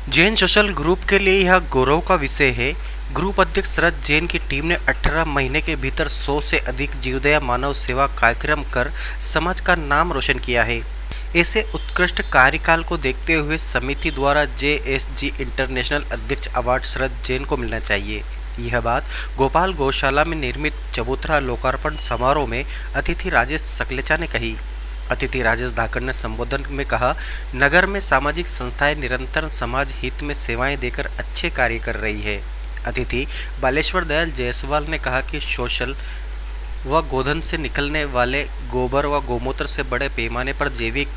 Jain social group के लिए यह गौरव का विषय है। ग्रुप अध्यक्ष शरद जैन की टीम ने 18 महीने के भीतर 100 से अधिक जीवदया मानव सेवा कार्यक्रम कर समाज का नाम रोशन किया है। ऐसे उत्कृष्ट कार्यकाल को देखते हुए समिति द्वारा JSG इंटरनेशनल अध्यक्ष अवार्ड शरद जैन को मिलना चाहिए। यह बात गोपाल गौशाला में निर्मित चबूतरा लोकार्पण समारोह में अतिथि राजेश सकलेचा ने कही। अतिथि राजेश धाकड़ ने संबोधन में कहा, नगर में सामाजिक संस्थाएं निरंतर समाज हित में सेवाएं देकर अच्छे कार्य कर रही है। अतिथि बालेश्वर दयाल जायसवाल ने कहा कि सोशल व गोधन से निकलने वाले गोबर व गोमूत्र से बड़े पैमाने पर जैविक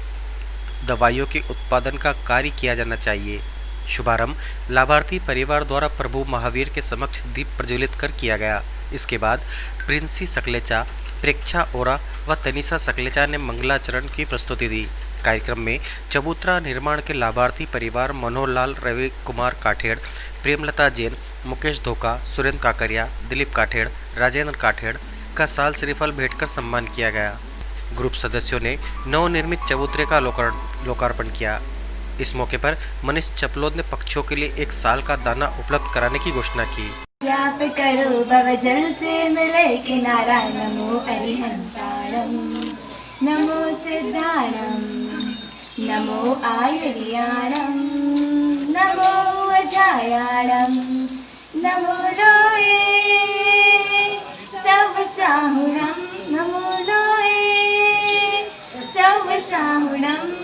दवाइयों के उत्पादन का कार्य किया जाना चाहिए। शुभारंभ लाभार्थी परिवार द्वारा प्रभु महावीर के समक्ष दीप प्रज्वलित कर किया गया। इसके बाद प्रिंसी सकलेचा, प्रेक्षा ओरा व तनिषा सकलेचा ने मंगलाचरण की प्रस्तुति दी। कार्यक्रम में चबूतरा निर्माण के लाभार्थी परिवार मनोहर लाल, रवि कुमार काठेड़, प्रेमलता जैन, मुकेश धोका, सुरेंद्र काकरिया, दिलीप काठेड़, राजेंद्र काठेड़ का साल श्रीफल भेंटकर सम्मान किया गया। ग्रुप सदस्यों ने नवनिर्मित चबूतरे का लोकार्पण किया। इस मौके पर मनीष चपलोद ने पक्षियों के लिए 1 साल का दाना उपलब्ध कराने की घोषणा की। जाप करो भवजल से मिले किनारा, नमो अरिहंताणम, नमो सिद्धाणम, नमो आयुर्याणम, नमो अजायाणम, नमो लोए सब साहुणम, नमो लोए सब साहुणम,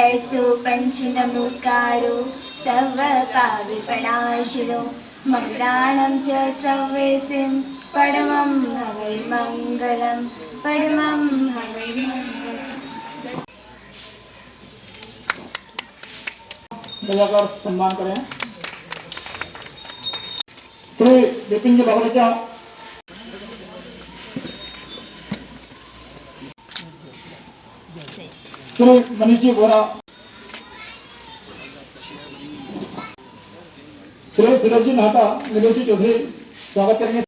ऐसो पंच नमोकारो सर्व पाविपणाशिरो, मंगलानं च सर्वेसिं परमं हवै मंगलम, परमं हवै मंगलम। लगाकर सम्मान करें। श्री विपिन जी बाबरेचा, श्री मनीष जी बोरा, श्री सूरज जी नाटा, नीरज जी चौधरी स्वागत करेंगे।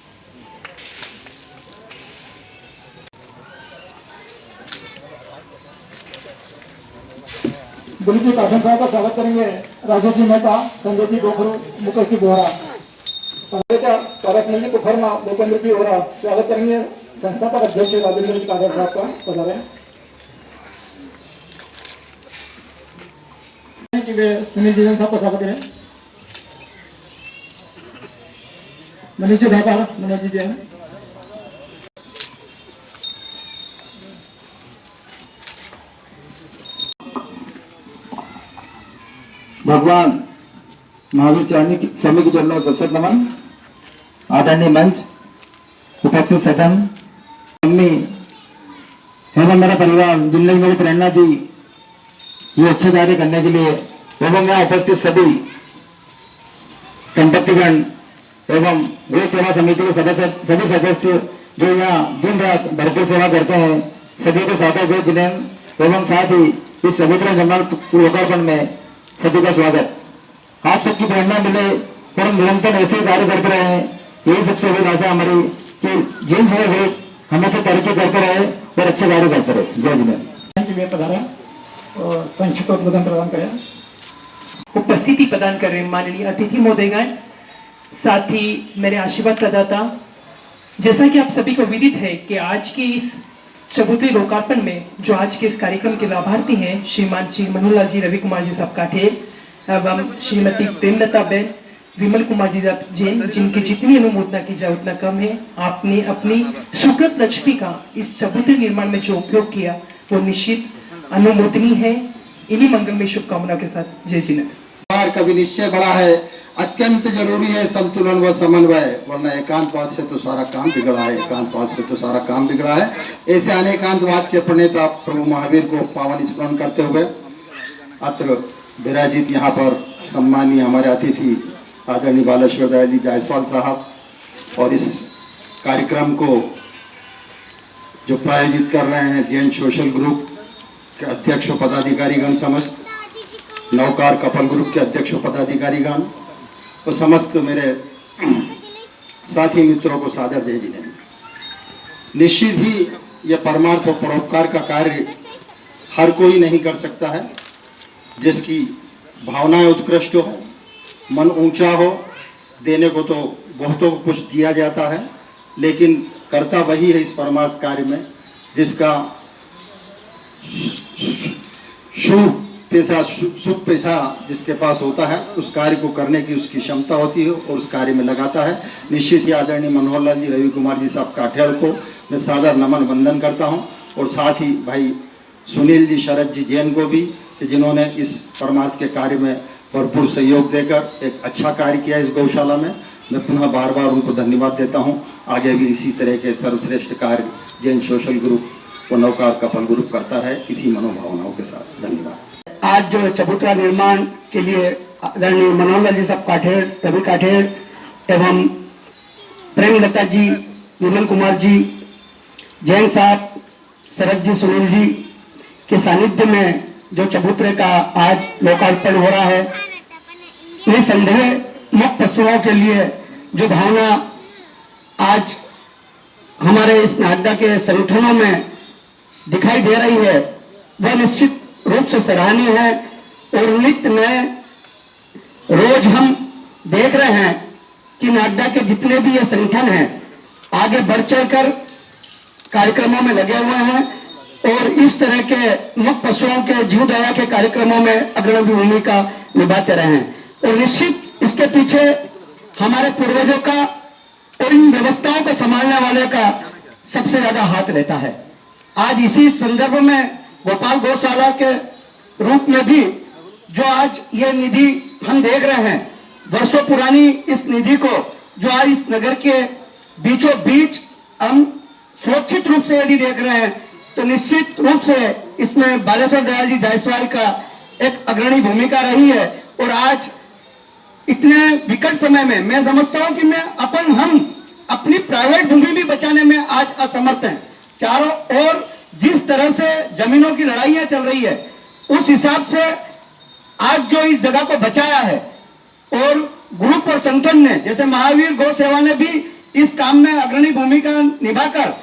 दिलीप जी काठन साहब का स्वागत करेंगे। राजेश जी मेहता, संजय जी गोखरू, मुकेश जी बोरा, जी कुफरमा, भूपेंद्र जी बोरा स्वागत करेंगे। संस्थापक अध्यक्ष राजेंद्र जी काठन साहब का पधारें। सुनील जी साहब का स्वागत करें। मनीष जी धाका, मनोज जी जैन, भगवान महावीर स्वामी के चरणों से सत नमन। आदरणीय मंच, उपस्थित सदन, मम्मी एवं मेरा परिवार जिनने मेरी प्रेरणा दी ये अच्छे कार्य करने के लिए, एवं यहाँ उपस्थित सभी कंपतिगण एवं गौ सेवा समिति के सभी सदस्य जो यहाँ दिन रात भरपूर सेवा करते हैं, सभी को स्वागत है। जिन्हें एवं साथ ही इस चबूतरा निर्माण लोकार्पण में सभी का स्वागत। आप सबकी प्रेरणा मिले और हम निरंतर ऐसे ही कार्य करते रहे। यही सबसे बड़ी आशा हमारी कि जैन सोशल ग्रुप हमेशा तरक्की करते रहे और अच्छे कार्य करते रहे। जय जिनेन्द्र पधारें और संक्षिप्त उद्बोधन प्रदान करें। उपस्थिति प्रदान कर रहे माननीय अतिथि महोदयगण, साथ ही मेरे आशीर्वाद प्रदाता, जैसा कि आप सभी को विदित है कि आज के इस चबूतरे लोकार्पण में जो आज के इस कार्यक्रम के लाभार्थी हैं, श्रीमान श्री मनोहर लाल जी, रवि कुमार जी साहब काठेड़ एवं श्रीमती प्रेमलता बेन, विमल कुमार जी जैन, जिनकी जितनी अनुमोदना की जाए उतना कम है। आपने अपनी सुकृत लक्ष्मी का इस चबूतरे निर्माण में जो उपयोग किया वो निश्चित अनुमोदनीय है। इन्हीं मंगलमय शुभकामनाओं के साथ जय जिनेन्द्र। का भी निश्चय बड़ा है, अत्यंत जरूरी है संतुलन व समन्वय, वरना एकांतवाद से तो सारा काम बिगड़ा है, एकांतवाद से तो सारा काम बिगड़ा है। ऐसे अनेकांतवाद के प्रणेता प्रभु महावीर को पावन स्मरण करते हुए अत्र विराजित यहाँ पर सम्मानीय हमारे अतिथि आदरणीय बालेश्वर दयाल जी जायसवाल साहब और इस कार्यक्रम को जो प्रायोजित कर रहे हैं जैन सोशल ग्रुप के अध्यक्ष पदाधिकारीगण, समस्त नवकार कपल ग्रुप के अध्यक्ष पदाधिकारीगण और समस्त मेरे साथी मित्रों को सादर जय जिनेन्द्र। निश्चित ही यह परमार्थ और परोपकार का कार्य हर कोई नहीं कर सकता है, जिसकी भावनाएं उत्कृष्ट हो, मन ऊंचा हो। देने को तो बहुतों को कुछ दिया जाता है, लेकिन करता वही है इस परमार्थ कार्य में जिसका शुभ पैसा जिसके पास होता है, उस कार्य को करने की उसकी क्षमता होती है और उस कार्य में लगाता है। निश्चित ही आदरणीय मनोहर लाल जी, रवि कुमार जी साहब काठेड़ को मैं सादर नमन वंदन करता हूं, और साथ ही भाई सुनील जी, शरद जी जैन को भी, कि जिन्होंने इस परमार्थ के कार्य में भरपूर सहयोग देकर एक अच्छा कार्य किया इस गौशाला में। मैं पुनः बार बार उनको धन्यवाद देता हूं। आगे भी इसी तरह के सर्वश्रेष्ठ कार्य जैन सोशल ग्रुप व नवकार कपल ग्रुप करता रहे, इसी मनोभावनाओं के साथ। धन्यवाद। आज जो चबूतरा निर्माण के लिए आदरणीय मनोहर लाल जी साहब काठेड़, रवि काठेड़ एवं प्रेमलता जी, विमल कुमार जी, जैन साहब, शरद जी, सुनील जी के सानिध्य में जो चबूतरे का आज लोकार्पण हो रहा है, निसंदेह मुक्त पशुओं के लिए जो भावना आज हमारे इस नागदा के संगठनों में दिखाई दे रही है, वह निश्चित रूप से सराहनीय है। और नित्य नए रोज हम देख रहे हैं कि नागदा के जितने भी ये संगठन हैं आगे बढ़ चढ़कर कार्यक्रमों में लगे हुए हैं और इस तरह के मुक्त पशुओं के जीव दया के कार्यक्रमों में अग्रणी भूमिका निभाते रहे हैं। और निश्चित इसके पीछे हमारे पूर्वजों का और इन व्यवस्थाओं को संभालने वाले का सबसे ज्यादा हाथ रहता है। आज इसी संदर्भ में गोपाल गौशाला के रूप में भी जो आज ये निधि हम देख रहे हैं, वर्षों पुरानी इस निधि को जो आज इस नगर के बीचों बीच हम सुरक्षित रूप से यदि देख रहे हैं, तो निश्चित रूप से इसमें बालेश्वर दयाल जी जायसवाल का एक अग्रणी भूमिका रही है। और आज इतने विकट समय में मैं समझता हूं कि हम अपनी प्राइवेट भूमि भी बचाने में आज असमर्थ हैं। चारों ओर जिस तरह से जमीनों की लड़ाइयां चल रही है, उस हिसाब से आज जो इस जगह को बचाया है और ग्रुप और संगठन ने, जैसे महावीर गौ सेवा ने भी इस काम में अग्रणी भूमिका निभाकर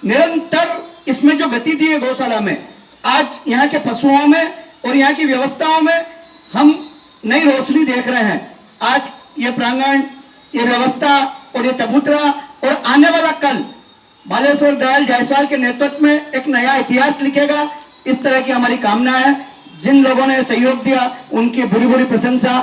निरंतर इसमें जो गति दी है गौशाला में, आज यहाँ के पशुओं में और यहाँ की व्यवस्थाओं में हम नई रोशनी देख रहे हैं। आज ये प्रांगण, ये व्यवस्था और ये चबूतरा और आने वाला कल बालेश्वर दयाल जायसवाल के नेतृत्व में एक नया इतिहास लिखेगा। इस तरह की हमारी कामना है। जिन लोगों ने सहयोग दिया उनकी बुरी बुरी प्रशंसा,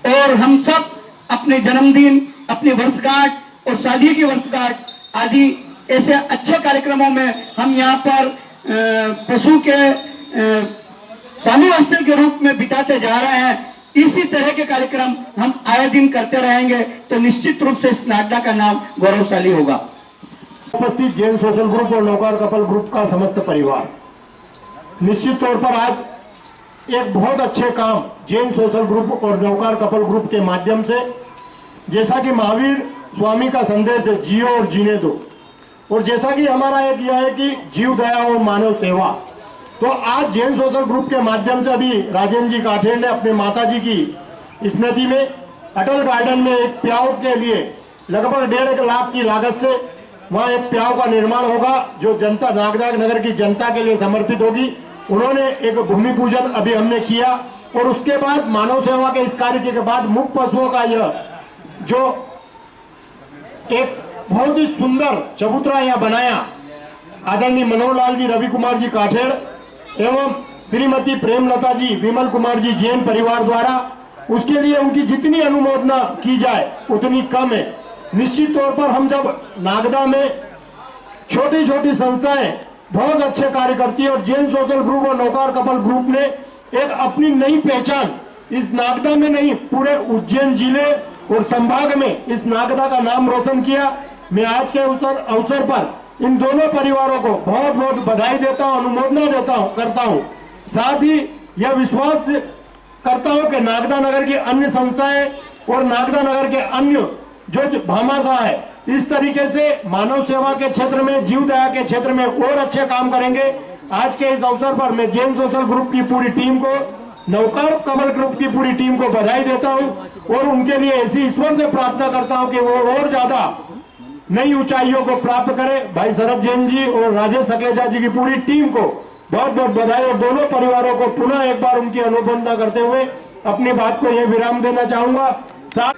और हम सब अपने जन्मदिन, अपनी वर्षगांठ और शादी की वर्षगांठ आदि ऐसे अच्छे कार्यक्रमों में हम यहाँ पर पशु के सानुवर्षय के रूप में बिताते जा रहे हैं। इसी तरह के कार्यक्रम हम आए दिन करते रहेंगे तो निश्चित रूप से इस नागदा का नाम गौरवशाली होगा। उपस्थित जैन सोशल ग्रुप और नौकार कपल ग्रुप का समस्त परिवार, निश्चित तौर पर आज एक बहुत अच्छे काम जैन सोशल ग्रुप और नौकार कपल ग्रुप के माध्यम से, जैसा कि महावीर स्वामी का संदेश है, जियो और जीने दो, और जैसा कि हमारा एक यह है कि जीव दया और मानव सेवा, तो आज जैन सोशल ग्रुप के माध्यम से अभी राजेंद्र जी काठेड़ ने अपने माता जी की स्मृति में अटल गार्डन में एक प्याऊ के लिए लगभग 1.5 लाख की लागत से वहाँ एक प्याऊ का निर्माण होगा जो जनता, नागदा नगर की जनता के लिए समर्पित होगी। उन्होंने एक भूमि पूजन अभी हमने किया, और उसके बाद मानव सेवा के इस कार्य के बाद मुक्त पशुओं का यह जो एक बहुत ही सुंदर चबूतरा यहाँ बनाया आदरणीय मनोहर लाल जी, रवि कुमार जी काठेड़ एवं श्रीमती प्रेमलता जी, विमल कुमार जी जैन परिवार द्वारा, उसके लिए उनकी जितनी अनुमोदना की जाए उतनी कम है। निश्चित तौर पर हम जब नागदा में छोटी छोटी संस्थाएं बहुत अच्छे कार्य करती है, और जैन सोशल ग्रुप और नौकार कपल ग्रुप ने एक अपनी नई पहचान इस नागदा में नहीं, पूरे उज्जैन जिले और संभाग में इस नागदा का नाम रोशन किया। मैं आज के अवसर पर इन दोनों परिवारों को बहुत बहुत बधाई देता हूं, अनुमोदना करता हूं। साथ ही यह विश्वास करता हूं कि नागदा नगर की अन्य संस्थाएं और नागदा नगर के अन्य जो भामाशाह है, इस तरीके से मानव सेवा के क्षेत्र में, जीव दया के क्षेत्र में और अच्छे काम करेंगे। आज के इस अवसर पर मैं जैन सोशल ग्रुप की पूरी टीम को, नौकार कमल ग्रुप की पूरी टीम को बधाई देता हूं, और उनके लिए ऐसी ईश्वर से प्रार्थना करता हूं कि वो और ज्यादा नई ऊंचाइयों को प्राप्त करे। भाई शरद जैन जी और राजेश सकलेजा जी की पूरी टीम को बहुत बहुत बधाई, और दोनों परिवारों को पुनः एक बार उनकी अनुमोदना करते हुए अपनी बात को यह विराम देना चाहूंगा। साथ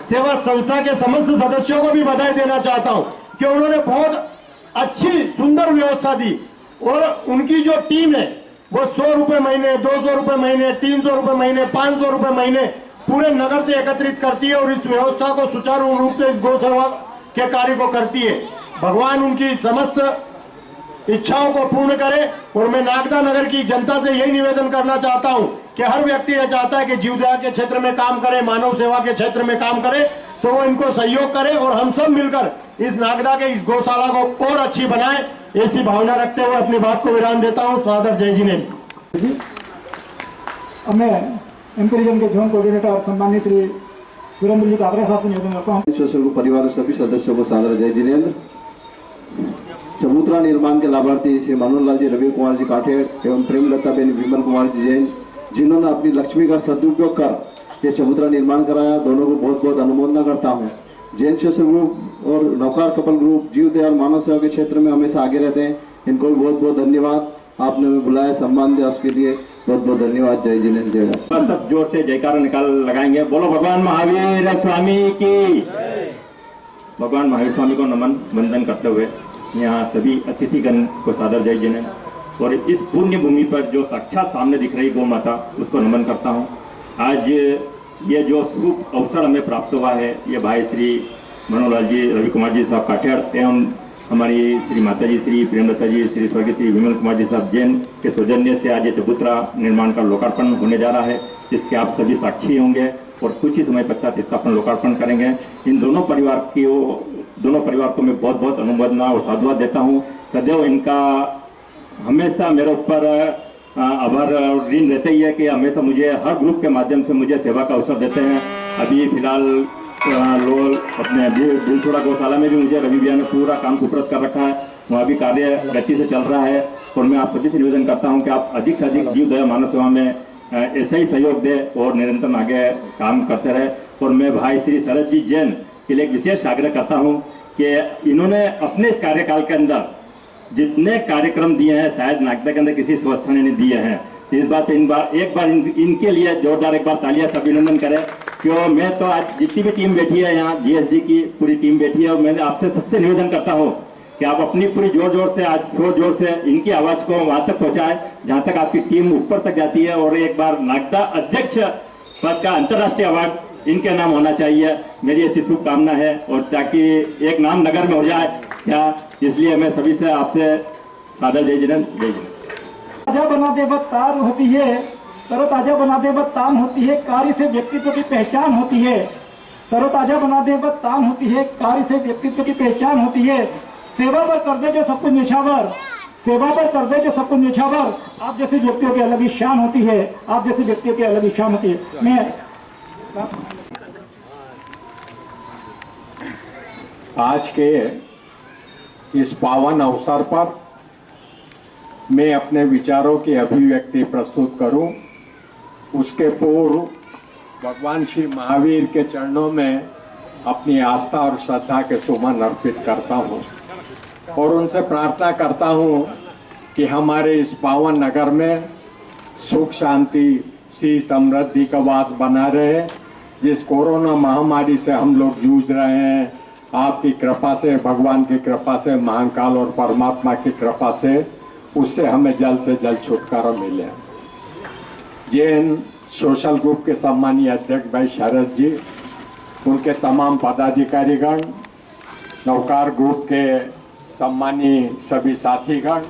सेवा संस्था के समस्त सदस्यों को भी बधाई देना चाहता हूं कि उन्होंने बहुत अच्छी सुंदर व्यवस्था दी और उनकी जो टीम है वो 100 रुपए महीने, 200 रुपए महीने, 300 रुपए महीने, 500 रुपए महीने पूरे नगर से एकत्रित करती है और इस व्यवस्था को सुचारू रूप से इस गौ सेवा के कार्य को करती है। भगवान उनकी समस्त इच्छाओं को पूर्ण करे। और मैं नागदा नगर की जनता से यही निवेदन करना चाहता हूं कि हर व्यक्ति यह चाहता है कि जीवदया के क्षेत्र में काम करे, मानव सेवा के क्षेत्र में काम करे, तो वो इनको सहयोग करे और हम सब मिलकर इस नागदा के इस गौशाला को और अच्छी बनाएं, ऐसी भावना रखते हुए अपनी बात को विराम देता हूं। सादर जय जिनेन्द्र। मैं एमपी रीजन के जोन कोऑर्डिनेटर सम्मानित श्री सुरेंद्र जी का आग्रह साथ से निवेदन करता हूँ। सोशल परिवार सभी सदस्यों को सादर जय जिनेन्द्र। चबूतरा निर्माण के लाभार्थी श्री मनोहरलाल जी, रवि कुमार जी काठेड़ एवं प्रेमलता बेन विमल कुमार जी जैन, जिन्होंने अपनी लक्ष्मी का सदुपयोग कर ये चबूतरा निर्माण कराया, दोनों को बहुत बहुत अनुमोदना करता हूँ। जैन सोशल ग्रुप और नौकार कपल ग्रुप जीव दयाल मानव सेवा के क्षेत्र में हमेशा आगे रहते हैं, इनको भी बहुत बहुत धन्यवाद। आपने हमें बुलाया, सम्मान दिया, उसके लिए बहुत बहुत धन्यवाद। जय जिनेन्द्र। जय। सब जोर से जयकारा निकाल लगाएंगे। बोलो भगवान महावीर स्वामी की। भगवान महावीर स्वामी को नमन वंदन करते हुए यहाँ सभी अतिथिगण को सादर जय जिनेन्द्र। और इस पुण्य भूमि पर जो साक्षात सामने दिख रही गौ माता, उसको नमन करता हूँ। आज ये जो शुभ अवसर हमें प्राप्त हुआ है, ये भाई श्री मनोहरलाल जी, रवि कुमार जी साहब काठेड़ एवं हमारी श्री माता जी श्री प्रेमलता जी, श्री स्वर्गीय श्री विमल कुमार जी साहब जैन के सौजन्य से आज ये चबूतरा निर्माण का लोकार्पण होने जा रहा है, जिसके आप सभी साक्षी होंगे और कुछ ही समय पश्चात इसका अपन लोकार्पण करेंगे। इन दोनों परिवार को मैं बहुत बहुत अनुमोदना और साधुवाद देता हूँ। सदैव इनका हमेशा मेरे ऊपर आभार और ऋण रहते ही है कि हमेशा मुझे हर ग्रुप के माध्यम से मुझे सेवा का अवसर देते हैं। अभी फिलहाल लोग अपने दिलछोड़ा गौशाला में भी मुझे रवि भैया ने पूरा काम सुपुर्द कर रखा है, वहाँ भी कार्य गति से चल रहा है। और मैं आप सभी से निवेदन करता हूँ कि आप अधिक से अधिक जीव दया मानव सेवा में ऐसा ही सहयोग दें और निरंतर आगे काम करते रहे। और मैं भाई श्री शरद जी जैन के लिए एक विशेष आग्रह करता हूँ कि इन्होंने अपने इस कार्यकाल के अंदर जितने कार्यक्रम दिए हैं, शायद नागदा के अंदर किसी संस्था ने नहीं दिए हैं। इस बात पे एक बार इनके लिए जोरदार एक बार तालियां से अभिनंदन करें। क्यों मैं तो आज जितनी भी टीम बैठी है यहाँ, जीएसजी की पूरी टीम बैठी है, और मैं आपसे सबसे निवेदन करता हूँ कि आप अपनी पूरी जोर से आज जोर से इनकी आवाज को वहां तक पहुंचाएं जहां तक आपकी टीम ऊपर तक जाती है। और एक बार नागदा अध्यक्ष पद का अंतर्राष्ट्रीय अवार्ड इनके नाम होना चाहिए, मेरी ऐसी शुभकामना है। और ताकि एक नाम नगर में हो जाए क्या, इसलिए मैं सभी से आपसे सादर जय जिनेन्द्र। जय जिनेन्द्र। ताजा बना दे बस तार होती है, तरोताजा बना दे बस तान होती है, कार्य से व्यक्तित्व की पहचान होती है। तरोताजा बना दे बस तान होती है, कार्य से व्यक्तित्व की पहचान होती है। सेवा पर कर दे जो सब कुछ निछावर, सेवा पर कर दे जो सब कुछ निछावर। आप जैसे व्यक्तियों की अलग ही शान होती है, आप जैसे व्यक्तियों की अलग ही शान होती है। मैं आज के इस पावन अवसर पर मैं अपने विचारों की अभिव्यक्ति प्रस्तुत करूं, उसके पूर्व भगवान श्री महावीर के चरणों में अपनी आस्था और श्रद्धा के सुमन अर्पित करता हूं और उनसे प्रार्थना करता हूं कि हमारे इस पावन नगर में सुख शांति सी समृद्धि का वास बना रहे। जिस कोरोना महामारी से हम लोग जूझ रहे हैं, आपकी कृपा से, भगवान की कृपा से, महाकाल और परमात्मा की कृपा से उससे हमें जल्द से जल्द छुटकारा मिले। जैन सोशल ग्रुप के सम्मानीय अध्यक्ष भाई शरद जी, उनके तमाम पदाधिकारीगण, नौकार ग्रुप के सम्मानीय सभी साथीगण,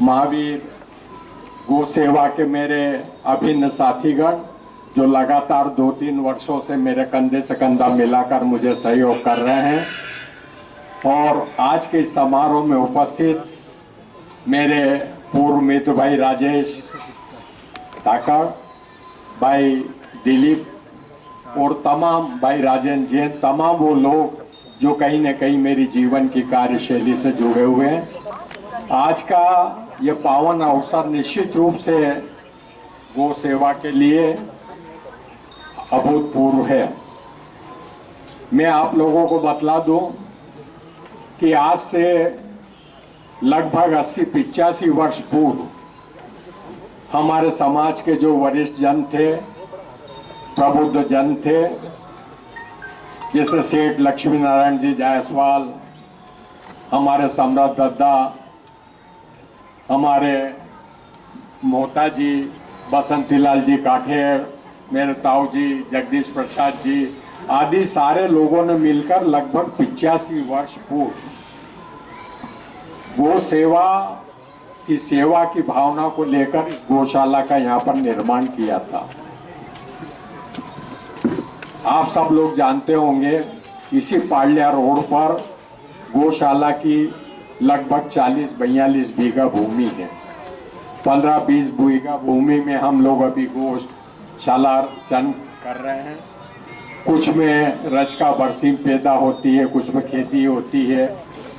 महावीर गौ सेवा के मेरे अभिन्न साथीगण जो लगातार 2-3 वर्षों से मेरे कंधे से कंधा मिलाकर मुझे सहयोग कर रहे हैं, और आज के इस समारोह में उपस्थित मेरे पूर्व मित्र भाई राजेश ताकड़, भाई दिलीप और तमाम भाई राजेंद्र जैन, तमाम वो लोग जो कहीं न कहीं मेरी जीवन की कार्यशैली से जुड़े हुए हैं। आज का ये पावन अवसर निश्चित रूप से गौ सेवा के लिए अभूतपूर्व है। मैं आप लोगों को बतला दूं कि आज से लगभग 80-85 वर्ष पूर्व हमारे समाज के जो वरिष्ठ जन थे, प्रबुद्ध जन थे, जैसे सेठ लक्ष्मी नारायण जी जायसवाल, हमारे सम्राट दद्दा, हमारे मोहता जी, बसंतीलाल जी काठेर, मेरे ताऊ जी, जगदीश प्रसाद जी आदि सारे लोगों ने मिलकर लगभग 85 वर्ष पूर्व गो सेवा की भावना को लेकर इस गौशाला का यहाँ पर निर्माण किया था। आप सब लोग जानते होंगे, इसी पालिया रोड पर गौशाला की लगभग 40-42 बीघा भूमि है। 15-20 बीघा भूमि में हम लोग अभी गौशाला चन कर रहे हैं। कुछ में रचका बरसीम पैदा होती है, कुछ में खेती होती है,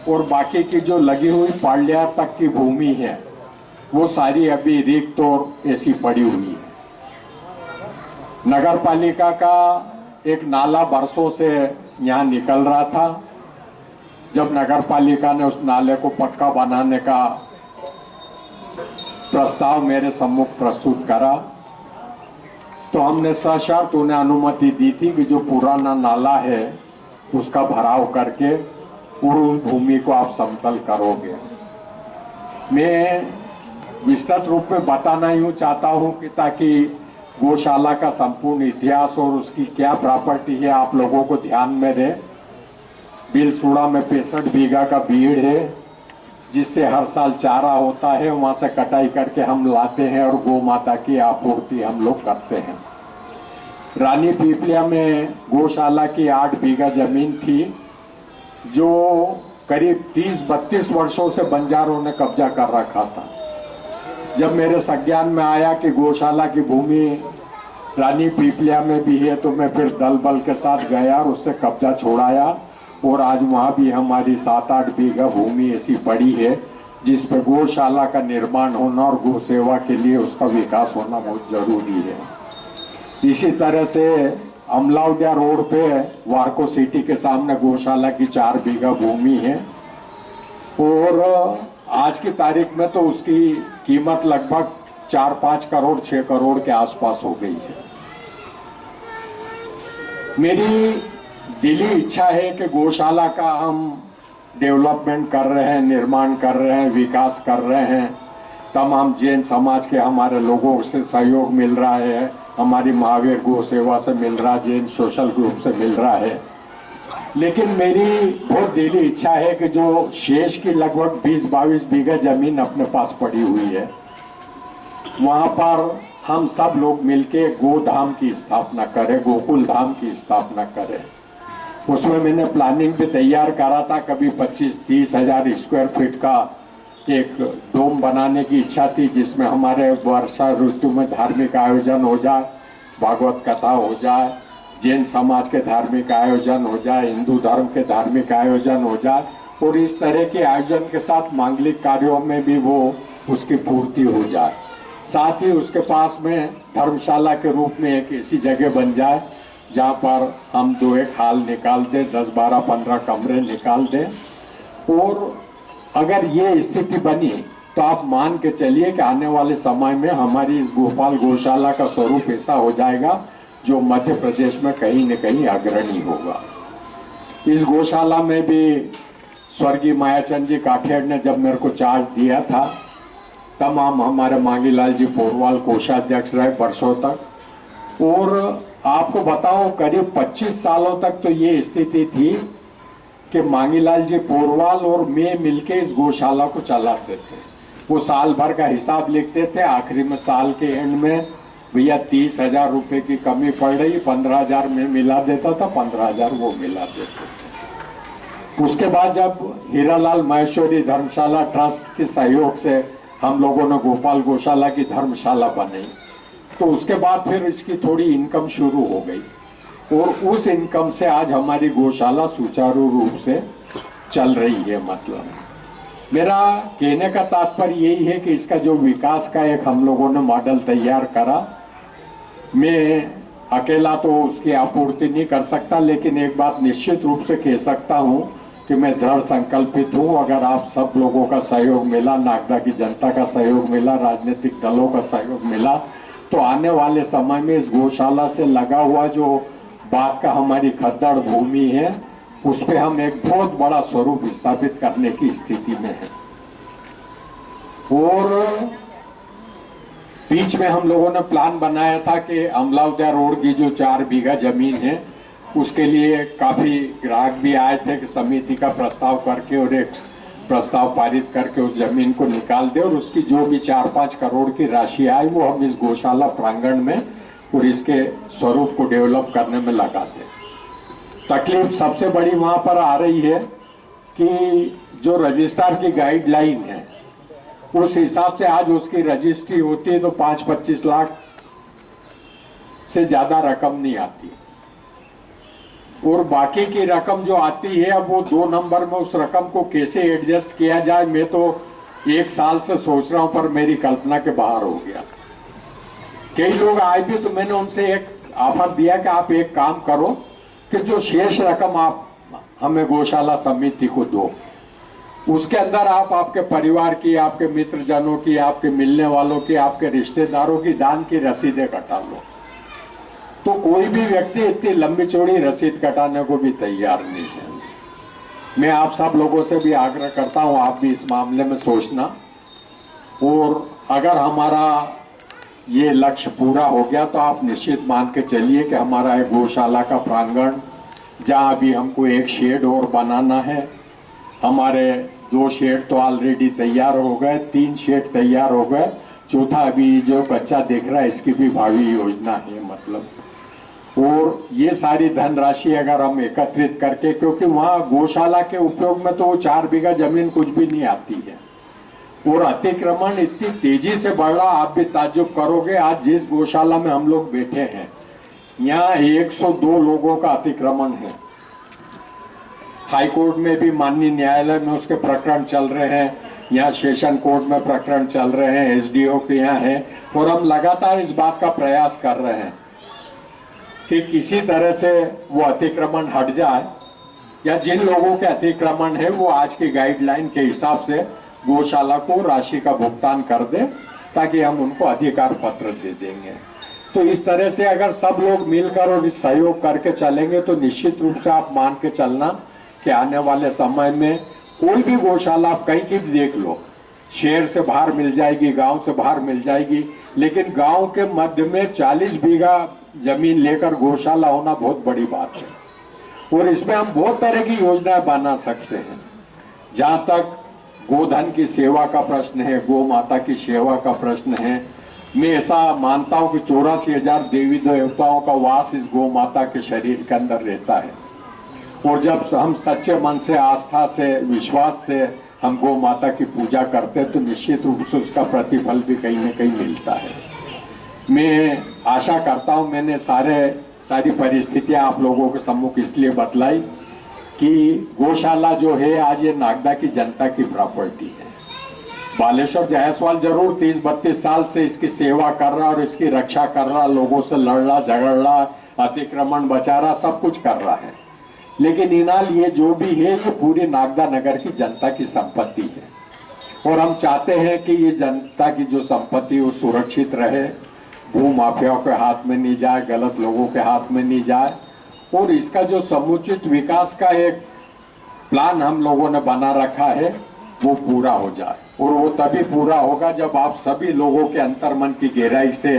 और बाकी की जो लगी हुई पालिया तक की भूमि है वो सारी अभी रिक्त और ऐसी पड़ी हुई है। नगर पालिका का एक नाला बरसों से यहाँ निकल रहा था। जब नगर पालिका ने उस नाले को पक्का बनाने का प्रस्ताव मेरे सम्मुख प्रस्तुत करा तो हमने सशर्त उन्हें अनुमति दी थी कि जो पुराना नाला है उसका भराव करके और उस भूमि को आप समतल करोगे। मैं विस्तृत रूप में बताना यूँ चाहता हूँ कि ताकि गौशाला का संपूर्ण इतिहास और उसकी क्या प्रॉपर्टी है आप लोगों को ध्यान में रहे। बिलसूड़ा में 65 बीघा का भीड़ है, जिससे हर साल चारा होता है, वहाँ से कटाई करके हम लाते हैं और गौ माता की आपूर्ति हम लोग करते हैं। रानी पीपलिया में गौशाला की 8 बीघा जमीन थी, जो करीब 30-32 वर्षों से बंजारों ने कब्जा कर रखा था। जब मेरे संज्ञान में आया कि गौशाला की भूमि रानी पीपलिया में भी है तो मैं फिर दल बल के साथ गया और उससे कब्जा छोड़ाया, और आज वहाँ भी हमारी 7-8 बीघा भूमि ऐसी पड़ी है जिस पर गौशाला का निर्माण होना और गौ सेवा के लिए उसका विकास होना बहुत जरूरी है। इसी तरह से अमलाउद्या रोड पे वार्को सिटी के सामने गौशाला की 4 बीघा भूमि है, और आज की तारीख में तो उसकी कीमत लगभग 4-5 करोड़ 6 करोड़ के आसपास हो गई है। मेरी दिली इच्छा है कि गौशाला का हम डेवलपमेंट कर रहे हैं, निर्माण कर रहे हैं, विकास कर रहे हैं। तमाम जैन समाज के हमारे लोगों से सहयोग मिल रहा है, हमारी महावीर गौ सेवा से मिल रहा है, जैन सोशल ग्रुप से मिल रहा है। लेकिन मेरी बहुत दिली इच्छा है कि जो शेष की लगभग 20-22 बीघा जमीन अपने पास पड़ी हुई है, वहाँ पर हम सब लोग मिलके गोधाम की स्थापना करें, गोकुल धाम की स्थापना करें। उसमें मैंने प्लानिंग भी तैयार करा था, कभी 25-30 हजार स्क्वायर फीट का एक डोम बनाने की इच्छा थी, जिसमें हमारे वर्षा ऋतु में धार्मिक आयोजन हो जाए, भागवत कथा हो जाए, जैन समाज के धार्मिक आयोजन हो जाए, हिंदू धर्म के धार्मिक आयोजन हो जाए, और इस तरह के आयोजन के साथ मांगलिक कार्यों में भी वो उसकी पूर्ति हो जाए। साथ ही उसके पास में धर्मशाला के रूप में एक ऐसी जगह बन जाए जहाँ पर हम 2-1 हाल निकाल दें, 10-12-15 कमरे निकाल दें। और अगर ये स्थिति बनी तो आप मान के चलिए कि आने वाले समय में हमारी इस गोपाल गौशाला का स्वरूप ऐसा हो जाएगा जो मध्य प्रदेश में कहीं न कहीं अग्रणी होगा। इस गौशाला में भी स्वर्गीय मायाचंद जी काठियाड़ ने जब मेरे को चार्ज दिया था, तमाम हमारे मांगीलाल जी पोरवाल कोषाध्यक्ष रहे वर्षों तक, और आपको बताऊं करीब 25 सालों तक तो ये स्थिति थी कि मांगीलाल जी पोरवाल और मैं मिलके इस गौशाला को चलाते थे। वो साल भर का हिसाब लिखते थे, आखिरी में साल के एंड में भैया 30,000 रुपए की कमी पड़ रही, 15,000 में मिला देता था, 15,000 वो मिला देते थे। उसके बाद जब हीरालाल महेश्वरी धर्मशाला ट्रस्ट के सहयोग से हम लोगों ने गोपाल गौशाला की धर्मशाला बनाई, तो उसके बाद फिर इसकी थोड़ी इनकम शुरू हो गई, और उस इनकम से आज हमारी गौशाला सुचारू रूप से चल रही है। मतलब मेरा कहने का तात्पर्य यही है कि इसका जो विकास का एक हम लोगों ने मॉडल तैयार करा, मैं अकेला तो उसकी आपूर्ति नहीं कर सकता, लेकिन एक बात निश्चित रूप से कह सकता हूं कि मैं दृढ़ संकल्पित हूं। अगर आप सब लोगों का सहयोग मिला, नागदा की जनता का सहयोग मिला, राजनीतिक दलों का सहयोग मिला, तो आने वाले समय में इस गौशाला से लगा हुआ जो बाग का हमारी खद्दड़ भूमि है उस पे हम एक बहुत बड़ा स्वरूप स्थापित करने की स्थिति में है। और बीच में हम लोगों ने प्लान बनाया था कि अमलावतिया रोड की जो 4 बीघा जमीन है उसके लिए काफी ग्राहक भी आए थे कि समिति का प्रस्ताव करके और एक प्रस्ताव पारित करके उस जमीन को निकाल दे और उसकी जो भी 4-5 करोड़ की राशि आए वो हम इस गौशाला प्रांगण में और इसके स्वरूप को डेवलप करने में लगा दें। तकलीफ सबसे बड़ी वहां पर आ रही है कि जो रजिस्ट्रार की गाइडलाइन है उस हिसाब से आज उसकी रजिस्ट्री होती है तो 5-25 लाख से ज्यादा रकम नहीं आती और बाकी की रकम जो आती है अब वो 2 नंबर में उस रकम को कैसे एडजस्ट किया जाए मैं तो 1 साल से सोच रहा हूं पर मेरी कल्पना के बाहर हो गया। कई लोग आए भी तो मैंने उनसे एक ऑफर दिया कि आप एक काम करो कि जो शेष रकम आप हमें गौशाला समिति को दो उसके अंदर आप आपके परिवार की, आपके मित्रजनों की, आपके मिलने वालों की, आपके रिश्तेदारों की दान की रसीदें कटा लो। तो कोई भी व्यक्ति इतनी लंबी चौड़ी रसीद कटाने को भी तैयार नहीं है। मैं आप सब लोगों से भी आग्रह करता हूं आप भी इस मामले में सोचना और अगर हमारा ये लक्ष्य पूरा हो गया तो आप निश्चित मान के चलिए कि हमारा एक गौशाला का प्रांगण जहां अभी हमको एक शेड और बनाना है, हमारे 2 शेड तो ऑलरेडी तैयार हो गए, 3 शेड तैयार हो गए, चौथा अभी जो कच्चा दिख रहा है इसकी भी भावी योजना है मतलब। और ये सारी धनराशि अगर हम एकत्रित करके, क्योंकि वहां गौशाला के उपयोग में तो वो 4 बीघा जमीन कुछ भी नहीं आती है और अतिक्रमण इतनी तेजी से बढ़ रहा आप भी ताज्जुब करोगे। आज जिस गौशाला में हम लोग बैठे हैं यहाँ 102 लोगों का अतिक्रमण है। हाई कोर्ट में भी माननीय न्यायालय में उसके प्रकरण चल रहे हैं, यहाँ सेशन कोर्ट में प्रकरण चल रहे हैं, एसडीओ के यहाँ है और हम लगातार इस बात का प्रयास कर रहे हैं कि किसी तरह से वो अतिक्रमण हट जाए या जिन लोगों के अतिक्रमण है वो आज की गाइडलाइन के हिसाब से गौशाला को राशि का भुगतान कर दे ताकि हम उनको अधिकार पत्र दे देंगे। तो इस तरह से अगर सब लोग मिलकर और सहयोग करके चलेंगे तो निश्चित रूप से आप मान के चलना कि आने वाले समय में कोई भी गौशाला आप कहीं की भी देख लो, शहर से बाहर मिल जाएगी, गांव से बाहर मिल जाएगी, लेकिन गांव के मध्य में 40 बीघा जमीन लेकर गौशाला होना बहुत बड़ी बात है और इसमें हम बहुत तरह की योजनाएं बना सकते हैं। जहां तक गोधन की सेवा का प्रश्न है, गौ माता की सेवा का प्रश्न है, मैं ऐसा मानता हूं कि 84,000 देवी देवताओं का वास इस गौ माता के शरीर के अंदर रहता है और जब हम सच्चे मन से, आस्था से, विश्वास से हम गौ माता की पूजा करते हैं तो निश्चित रूप से उसका प्रतिफल भी कहीं न कहीं मिलता है। मैं आशा करता हूं मैंने सारी परिस्थितियां आप लोगों के सम्मुख इसलिए बतलाई कि गौशाला जो है आज ये नागदा की जनता की प्रॉपर्टी है। बालेश्वर जायसवाल जरूर 30-32 साल से इसकी सेवा कर रहा और इसकी रक्षा कर रहा, लोगों से लड़ रहा, झगड़ रहा, अतिक्रमण बचा रहा, सब कुछ कर रहा है, लेकिन इनाल ये जो भी है ये पूरी नागदा नगर की जनता की संपत्ति है और हम चाहते हैं कि ये जनता की जो संपत्ति वो सुरक्षित रहे, भू माफियाओं के हाथ में नहीं जाए, गलत लोगों के हाथ में नहीं जाए और इसका जो समुचित विकास का एक प्लान हम लोगों ने बना रखा है वो पूरा हो जाए और वो तभी पूरा होगा जब आप सभी लोगों के अंतर्मन की गहराई से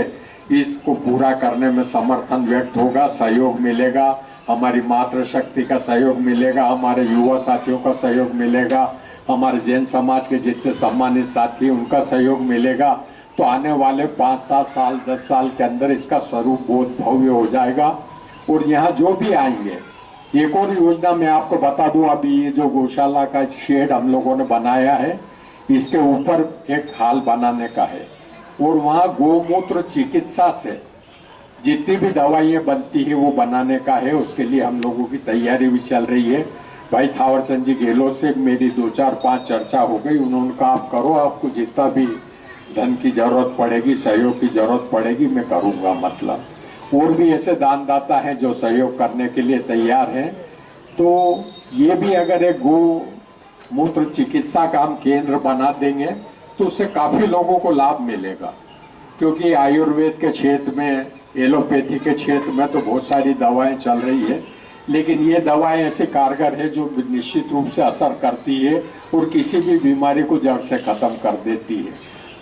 इसको पूरा करने में समर्थन व्यक्त होगा, सहयोग मिलेगा, हमारी मातृशक्ति का सहयोग मिलेगा, हमारे युवा साथियों का सहयोग मिलेगा, हमारे जैन समाज के जितने सम्मानित साथी उनका सहयोग मिलेगा तो आने वाले 5-7 साल 10 साल के अंदर इसका स्वरूप बहुत भव्य हो जाएगा। और यहाँ जो भी आएंगे, एक और योजना मैं आपको बता दूं, अभी ये जो गौशाला का शेड हम लोगों ने बनाया है इसके ऊपर एक हाल बनाने का है और वहाँ गौमूत्र चिकित्सा से जितनी भी दवाइयाँ बनती है वो बनाने का है। उसके लिए हम लोगों की तैयारी भी चल रही है। भाई थावरचंद जी गहलोत से मेरी 2-4-5 चर्चा हो गई, उन्होंने कहा आप करो, आपको जितना भी धन की जरूरत पड़ेगी, सहयोग की जरूरत पड़ेगी मैं करूँगा। मतलब और भी ऐसे दानदाता हैं जो सहयोग करने के लिए तैयार हैं। तो ये भी अगर एक गो मूत्र चिकित्सा का हम केंद्र बना देंगे तो उससे काफी लोगों को लाभ मिलेगा क्योंकि आयुर्वेद के क्षेत्र में, एलोपैथी के क्षेत्र में तो बहुत सारी दवाएं चल रही है, लेकिन ये दवाएं ऐसे कारगर है जो निश्चित रूप से असर करती है और किसी भी बीमारी को जड़ से खत्म कर देती है।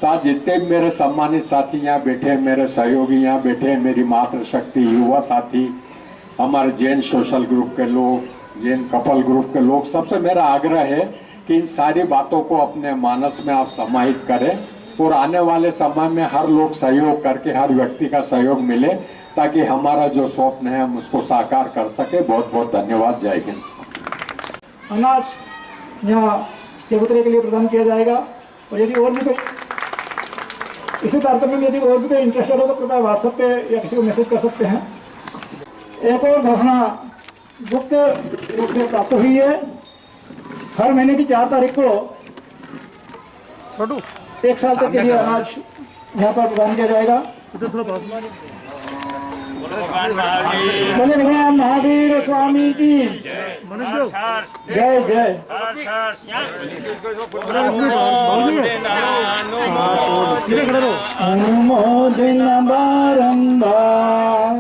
तो आज जितने भी मेरे सम्मानित साथी यहाँ बैठे हैं, मेरे सहयोगी यहाँ बैठे हैं, मेरी मातृशक्ति युवा साथी, हमारे जैन सोशल ग्रुप के लोग, जैन कपल ग्रुप के लोग, सबसे मेरा आग्रह है कि इन सारी बातों को अपने मानस में आप समाहित करें और आने वाले समय में हर लोग सहयोग करके, हर व्यक्ति का सहयोग मिले ताकि हमारा जो स्वप्न है हम उसको साकार कर सके। बहुत बहुत धन्यवाद। जय हिंद। अनाज यहाँ चबूतरे के लिए प्रदान किया जाएगा और यदि और भी कोई इसी तारतम्य में यदि और भी कोई इंटरेस्टेड हो तो कृपया व्हाट्सएप पे या किसी को मैसेज कर सकते हैं। एक और घोषणा गुप्त रूप से प्राप्त हुई है। हर महीने की 4 तारीख को एक साल तक के लिए अनाज यहाँ पर प्रदान किया जाएगा। बोले भगवान महावीर स्वामी की जय जय। अनुमोदना बारंबार,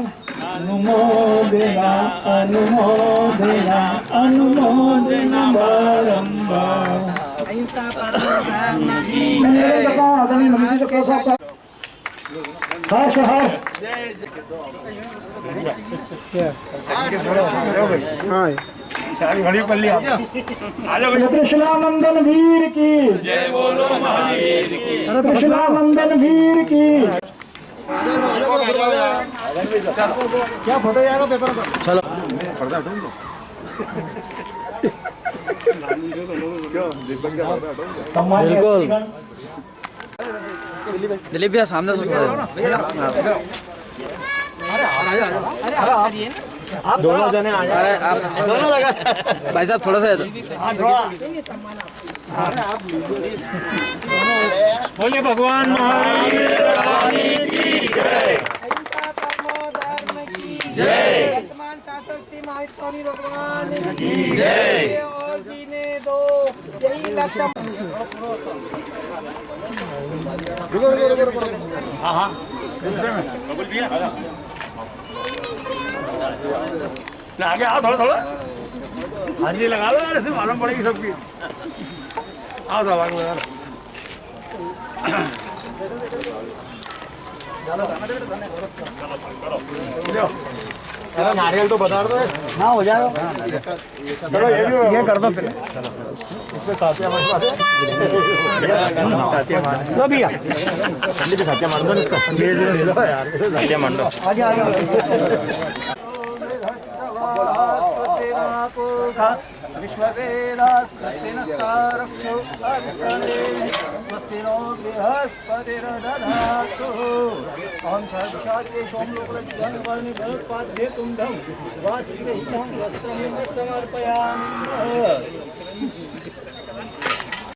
अनुमोदना अनुमोदना अनुमोदना बारंबार। हर्ष हर्ष कृष्णानंदन वीर की जय बोलो महावीर की, कृष्णानंदन वीर की। क्या फोटो यार पेपर का चलो पर्दा हटाओ बिल्कुल। दिलीप भैया सामने से आप दोनों जने आ जाओ। अरे आप दोनों लगा भाई साहब थोड़ा सा बोले भगवान महावीर की जय। जय। वर्तमान शासक श्री महास्वामी भगवान की जय। और जीने दो, यही लक्ष्य। आगे आओ थोड़ा थोड़ा। हाँ जी लगा लो यार, इससे मालूम पड़ेगी सबकी। आओ थोड़ा आगे लगा लो। नारियल तो बता दो। हाँ हो जाएगा। चलो ये कर दो फिर। इसमें साथिया मार दो भैया। ठंडी पे साथिया मार दो इसको। यार साथिया मार दो। आगे आगे। समर्पयामि।